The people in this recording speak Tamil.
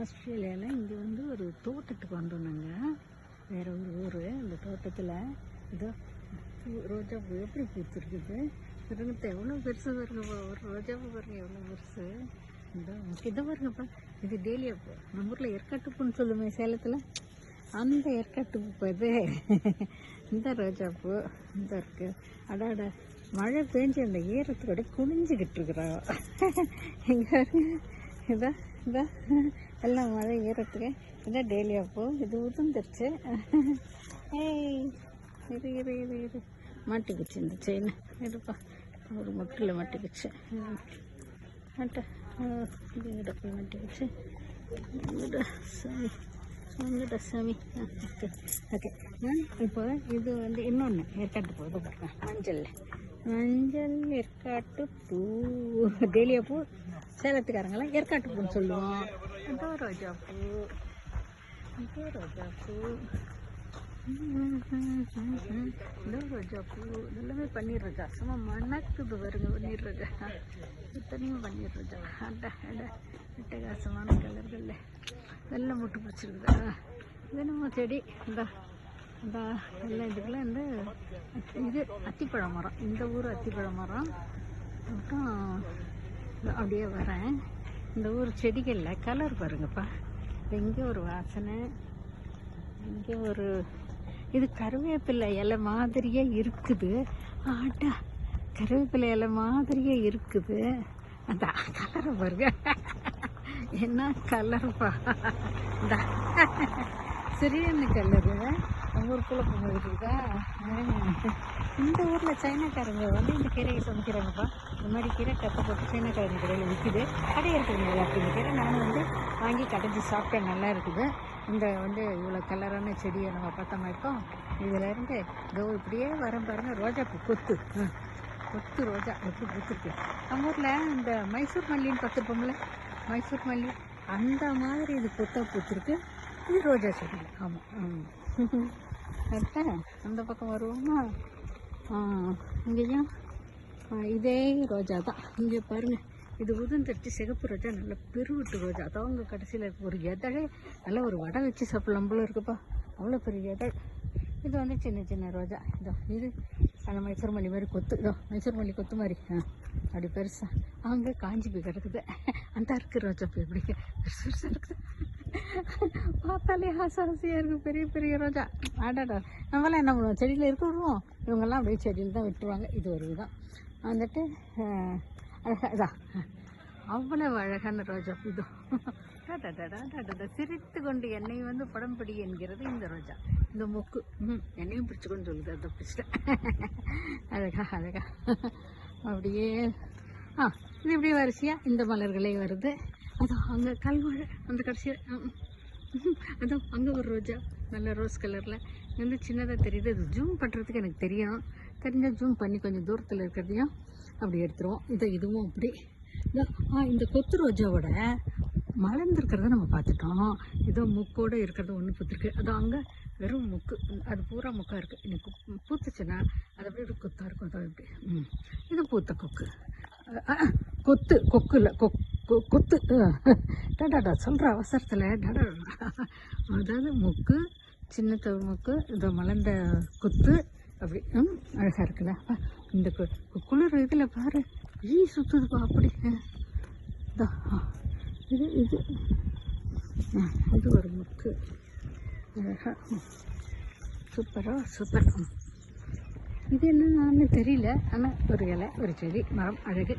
ஆஸ்திரேலியாவில் இங்கே வந்து ஒரு தோட்டத்துக்கு வந்தோம் நாங்கள். வேறு ஒரு ஊர். இந்த தோட்டத்தில் இதோ ரோஜா பூ எப்படி பூத்துருக்குது பாருங்க. எவ்வளோ பெருசு பாருங்க. ஒரு ரோஜா பூ பாருங்க எவ்வளோ பெருசு. இதை பாருங்கப்பா, இது டேலியா பூ. நம்ம ஊரில் ஏற்காட்டு பூன்னு சொல்லுமே சேலத்தில், அந்த ஏற்காட்டு பூ இது. இந்த ரோஜா பூ இந்த இருக்கு. அடாட மழை பெஞ்சு அந்த ஈரத்துக்கூட குனிஞ்சிக்கிட்டு இருக்கிறோம். இங்கே இதா இதா எல்லாம் மழை ஈரத்துக்கு. இதான் டேலியா பூ. இது உதிர்ந்துருச்சு. ஏய் இரு இரு இரு இரு மாட்டிக்கிச்சு இந்த செயின். இருப்பா, ஒரு முட்டில் மாட்டிக்கிச்சு. இங்கிட்ட போய் மாட்டிக்கிச்சு. சாமி வந்துட சாமி. Okay okay. இப்போ இது வந்து இன்னொன்று ஏற்காட்டு பூ. இது பாருங்க, மஞ்சள் ஏற்காட்டு பூ. டேலியா பூ சேலத்துக்காரங்களாம் ஏற்காட்டு பூன்னு சொல்லுவோம். இதோ ரோஜா பூ, இதோ ரோஜா பூ, இதோ ரோஜா பூ. எல்லாமே பன்னீர் ரோஜா. சும்மா மணக்குது வருங்க பன்னீர் ரோஜா. இத்தனையும் பன்னீர் ரோஜா. அட அட அட்டகாசமான கலர்களில் வெள்ளை முட்டு பிடிச்சிருக்குதா. இது நம்ம செடி. இந்த இந்த எல்லாம் இதுக்கெல்லாம் இந்த இது அத்திப்பழ மரம். இந்த ஊர் அத்திப்பழ மரம். அப்புறம் அப்படியே வரேன். இந்த ஊர் செடிகளில் கலர் பாருங்கப்பா. இங்கே ஒரு வாசனை, இங்கே ஒரு இது கருவேப்பிலை இலை மாதிரியே இருக்குது. ஆட்டா கருவேப்பிலை இலை மாதிரியே இருக்குது. அந்த கலரை பாருங்க, என்ன கலருப்பா. இந்த சரியான கலரு. நம்ம ஊருக்குள்ளே போயிருக்குதா. இந்த ஊரில் சைனாக்காரங்க வந்து இந்த கீரையை சமைக்கிறாங்கப்பா. இந்த மாதிரி கீரை கற்று போட்டு சைனாக்காரங்க கடையில் விற்குது. கடை இருக்குதுங்களா அப்படி இந்த கீரை நானும் வந்து வாங்கி கடைஞ்சி சாப்பிட்டேன். நல்லா இருக்குது. இந்த வந்து இவ்வளோ கலரான செடியை நம்ம பார்த்தோமா. இப்போ இதிலேருந்து இதோ இப்படியே வர பாருங்க. ரோஜா பூ கொத்து கொத்து ரோஜா எப்படி பூத்துருக்கு. நம்ம ஊரில் இந்த மைசூர் மல்லின்னு பார்த்துருப்போம்ல, மைசூர் மல்லி அந்த மாதிரி இது கொத்தாக பூத்துருக்கு. இது ரோஜா செடி. ஆமாம் கரெக்டா. அந்த பக்கம் வருவோமா. இங்கேயும் இதே ரோஜா தான். இங்கே பாருங்கள், இது உதிர்ந்துருச்சு. சிகப்பு ரோஜா நல்ல பெருவிட்டு ரோஜா. அதான் உங்கள் கடைசியில் இருக்க ஒரு எதழே நல்லா ஒரு வடை வச்சு சாப்பிடலாம் போல இருக்குப்பா. அவ்வளோ பெரிய எதழ். இது வந்து சின்ன சின்ன ரோஜா. இதோ இது அந்த மைசூர் மல்லி மாதிரி கொத்து. இதோ மைசூர் மல்லி கொத்து மாதிரி அப்படி பெருசா. அங்கே காஞ்சி போய் கிடக்குது. அந்த இருக்குது ரோஜா பூ எப்படி பெருசு இருக்குது. பார்த்தாலே ஆசாசியாக இருக்குது. பெரிய பெரிய ரோஜா. ஆடாடா நம்மளாம் என்ன பண்ணுவோம், செடியில் இருக்க விடுவோம். இவங்கெல்லாம் அப்படியே செடியில் தான் விட்டுருவாங்க. இது ஒரு இதுதான் வந்துட்டு அழகா இதான் அவ்வளவு அழகான ரோஜா பூ. இதோ டாடா சிரித்து கொண்டு என்னை வந்து படம் பிடி என்கிறது இந்த ரோஜா. இந்த மொக்கு என்னையும் பிடிச்சிக்கொண்டு சொல்லுது. அதை பிடிச்சிட்டேன். அழகா அழகா அப்படியே இது இப்படியே வரிசையாக இந்த மலர்களே வருது. அதான் அங்கே கல்வாழை அந்த கடைசியில். அதான் அங்கே ஒரு ரோஜா நல்ல ரோஸ் கலரில் வந்து சின்னதாக தெரியுது. அது ஜூம் பண்ணுறதுக்கு எனக்கு தெரியும். தெரிஞ்சால் ஜூம் பண்ணி கொஞ்சம் தூரத்தில் இருக்கிறதையும் அப்படி எடுத்துருவோம். இதுவும் அப்படி. இந்த கொத்து ரோஜாவோட மலர்ந்துருக்கிறத நம்ம பார்த்துட்டோம். ஏதோ முக்கோடு இருக்கிறத ஒன்று பூத்துருக்கு. அது அங்கே வெறும் முக்கு, அது பூரா முக்காக இருக்குது. எனக்கு பூத்துச்சுன்னா அது அப்படியே ஒரு கொத்தாக இருக்கும். அதான் இப்படி. இது பூத்த கொக்கு. கொத்து கொக்கு இல்லை கொத்து. டாடா சொல்கிற அவசரத்தில் டாடா. அதாவது முக்கு, சின்ன முக்கு, இதை மலர்ந்த கொத்து அப்படி அழகாக இருக்குல்ல. இந்த குளிர் இதில் பாரு சுற்றுதுப்பா அப்படி. இது இது இது ஒரு முக்கு. அழகா சூப்பர். இது என்னன்னு தெரியல. ஆனால் ஒரு இலை, ஒரு செடி, மரம், அழகு.